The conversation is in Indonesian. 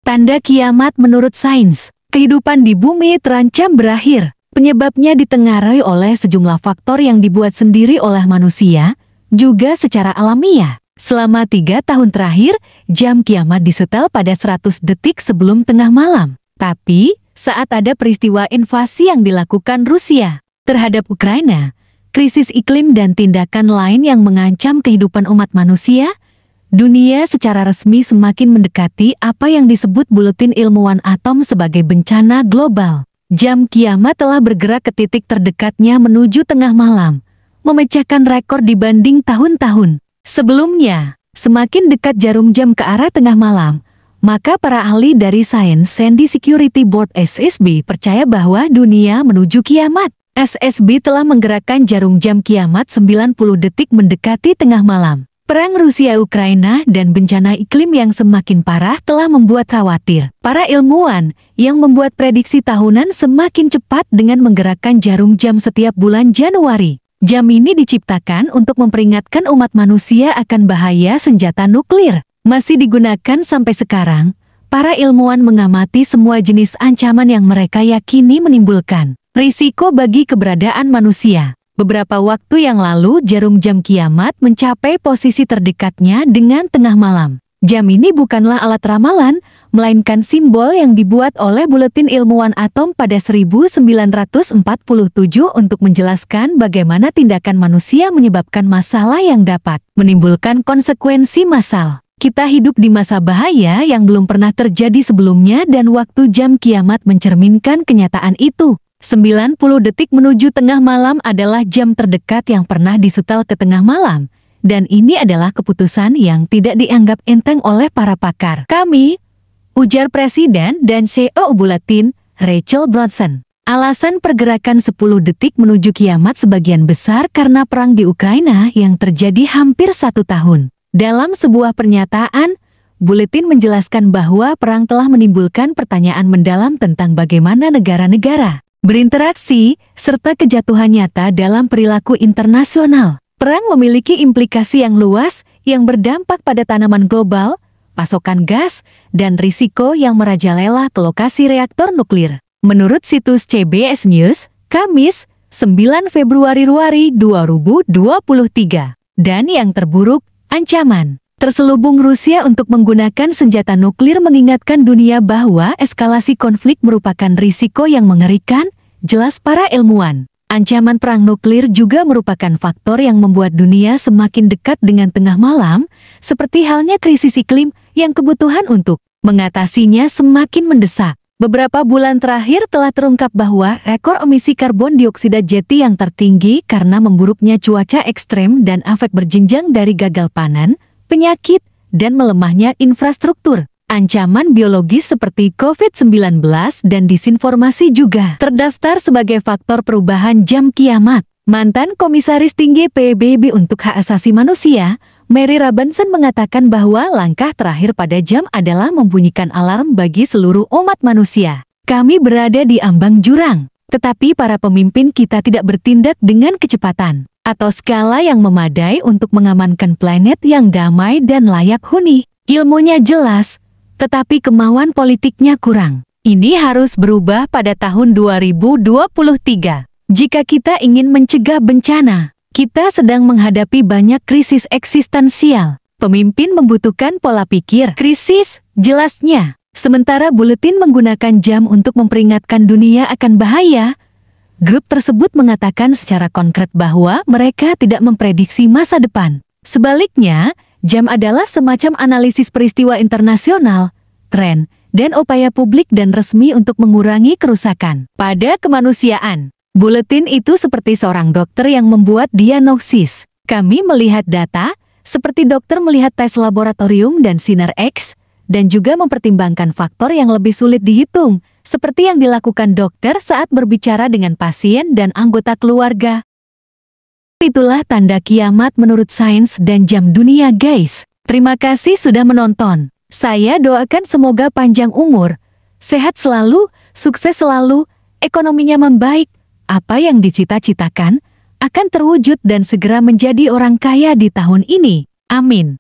Tanda kiamat menurut sains, kehidupan di bumi terancam berakhir. Penyebabnya ditengarai oleh sejumlah faktor yang dibuat sendiri oleh manusia, juga secara alamiah. Selama 3 tahun terakhir, jam kiamat disetel pada 100 detik sebelum tengah malam. Tapi, saat ada peristiwa invasi yang dilakukan Rusia terhadap Ukraina, krisis iklim dan tindakan lain yang mengancam kehidupan umat manusia, dunia secara resmi semakin mendekati apa yang disebut Buletin Ilmuwan Atom sebagai bencana global. Jam kiamat telah bergerak ke titik terdekatnya menuju tengah malam, memecahkan rekor dibanding tahun-tahun sebelumnya. Semakin dekat jarum jam ke arah tengah malam, maka para ahli dari Science and Security Board (SSB) percaya bahwa dunia menuju kiamat. SSB telah menggerakkan jarum jam kiamat 90 detik mendekati tengah malam. Perang Rusia-Ukraina dan bencana iklim yang semakin parah telah membuat khawatir para ilmuwan yang membuat prediksi tahunan semakin cepat dengan menggerakkan jarum jam setiap bulan Januari. Jam ini diciptakan untuk memperingatkan umat manusia akan bahaya senjata nuklir. Masih digunakan sampai sekarang, para ilmuwan mengamati semua jenis ancaman yang mereka yakini menimbulkan risiko bagi keberadaan manusia. Beberapa waktu yang lalu jarum jam kiamat mencapai posisi terdekatnya dengan tengah malam. Jam ini bukanlah alat ramalan, melainkan simbol yang dibuat oleh Buletin Ilmuwan Atom pada 1947 untuk menjelaskan bagaimana tindakan manusia menyebabkan masalah yang dapat menimbulkan konsekuensi massal. Kita hidup di masa bahaya yang belum pernah terjadi sebelumnya dan waktu jam kiamat mencerminkan kenyataan itu. 90 detik menuju tengah malam adalah jam terdekat yang pernah disetel ke tengah malam, dan ini adalah keputusan yang tidak dianggap enteng oleh para pakar. Kami, ujar Presiden dan CEO Buletin, Rachel Bronson. Alasan pergerakan 10 detik menuju kiamat sebagian besar karena perang di Ukraina yang terjadi hampir 1 tahun. Dalam sebuah pernyataan, Buletin menjelaskan bahwa perang telah menimbulkan pertanyaan mendalam tentang bagaimana negara-negara berinteraksi, serta kejatuhan nyata dalam perilaku internasional. Perang memiliki implikasi yang luas yang berdampak pada tanaman global, pasokan gas, dan risiko yang merajalela ke lokasi reaktor nuklir. Menurut situs CBS News, Kamis, 9 Februari 2023. Dan yang terburuk, ancaman terselubung Rusia untuk menggunakan senjata nuklir mengingatkan dunia bahwa eskalasi konflik merupakan risiko yang mengerikan, jelas para ilmuwan. Ancaman perang nuklir juga merupakan faktor yang membuat dunia semakin dekat dengan tengah malam, seperti halnya krisis iklim yang kebutuhan untuk mengatasinya semakin mendesak. Beberapa bulan terakhir telah terungkap bahwa rekor emisi karbon dioksida jeti yang tertinggi karena memburuknya cuaca ekstrem dan efek berjenjang dari gagal panen, penyakit, dan melemahnya infrastruktur. Ancaman biologis seperti COVID-19 dan disinformasi juga terdaftar sebagai faktor perubahan jam kiamat. Mantan Komisaris Tinggi PBB untuk Hak Asasi Manusia, Mary Robinson mengatakan bahwa langkah terakhir pada jam adalah membunyikan alarm bagi seluruh umat manusia. Kami berada di ambang jurang, tetapi para pemimpin kita tidak bertindak dengan kecepatan atau skala yang memadai untuk mengamankan planet yang damai dan layak huni. Ilmunya jelas, tetapi kemauan politiknya kurang. Ini harus berubah pada tahun 2023. Jika kita ingin mencegah bencana, kita sedang menghadapi banyak krisis eksistensial. Pemimpin membutuhkan pola pikir krisis, jelasnya. Sementara Buletin menggunakan jam untuk memperingatkan dunia akan bahaya, grup tersebut mengatakan secara konkret bahwa mereka tidak memprediksi masa depan. Sebaliknya, jam adalah semacam analisis peristiwa internasional, tren, dan upaya publik dan resmi untuk mengurangi kerusakan pada kemanusiaan. Buletin itu seperti seorang dokter yang membuat diagnosis. Kami melihat data, seperti dokter melihat tes laboratorium dan sinar X, dan juga mempertimbangkan faktor yang lebih sulit dihitung, seperti yang dilakukan dokter saat berbicara dengan pasien dan anggota keluarga. Itulah tanda kiamat menurut sains dan jam dunia, guys. Terima kasih sudah menonton. Saya doakan semoga panjang umur, sehat selalu, sukses selalu, ekonominya membaik, apa yang dicita-citakan akan terwujud dan segera menjadi orang kaya di tahun ini. Amin.